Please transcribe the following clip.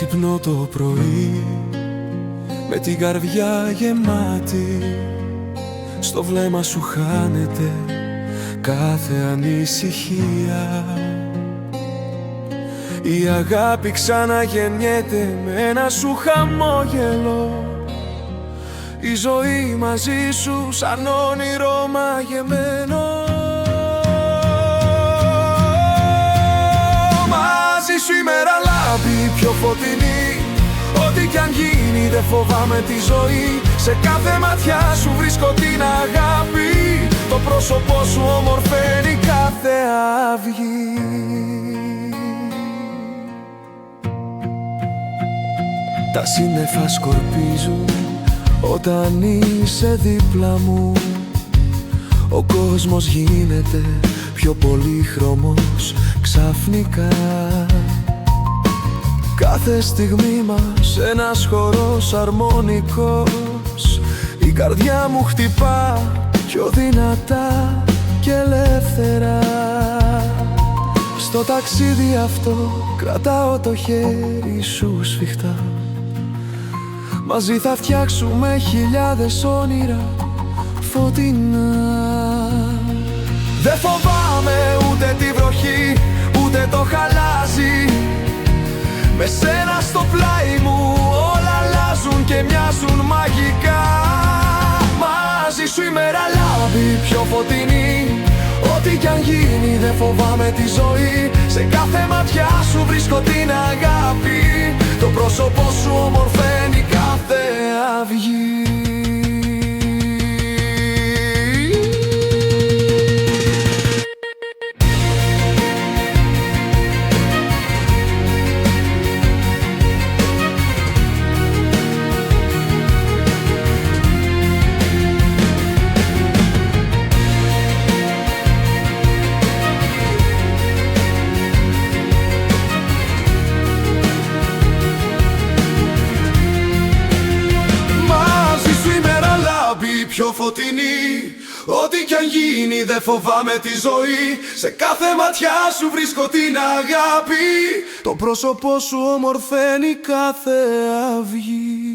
Ξυπνώ το πρωί με την καρδιά γεμάτη, στο βλέμμα σου χάνεται κάθε ανησυχία. Η αγάπη ξαναγεννιέται με ένα σου χαμόγελο, η ζωή μαζί σου σαν όνειρο μαγεμένο. Μαζί σου η μέρα λάμπει πιο φωτεινή, ό,τι κι αν γίνει δεν φοβάμαι τη ζωή. Σε κάθε ματιά σου βρίσκω την αγάπη, το πρόσωπό σου ομορφαίνει κάθε αυγή. Τα σύννεφα σκορπίζουν όταν είσαι δίπλα μου, ο κόσμος γίνεται πιο πολύχρωμος ξαφνικά. Κάθε στιγμή μας ένας χορός αρμονικός, η καρδιά μου χτυπά πιο δυνατά και ελεύθερα. Στο ταξίδι αυτό κρατάω το χέρι σου σφιχτά, μαζί θα φτιάξουμε χιλιάδες όνειρα φωτεινά. Δεν φοβάμαι ούτε τη βροχή, ούτε το χαλάζι, με σένα στο πλάι μου όλα αλλάζουν και μοιάζουν μαγικά. Μαζί σου η μέρα λάμπει πιο φωτεινή, ό,τι κι αν γίνει δεν φοβάμαι τη ζωή. Σε κάθε ματιά σου βρίσκω την αγάπη, το πρόσωπό σου ομορφαίνει κάθε αυγή. Πιο φωτεινή, ό,τι κι αν γίνει δεν φοβάμαι τη ζωή. Σε κάθε ματιά σου βρίσκω την αγάπη, το πρόσωπό σου ομορφαίνει κάθε αυγή.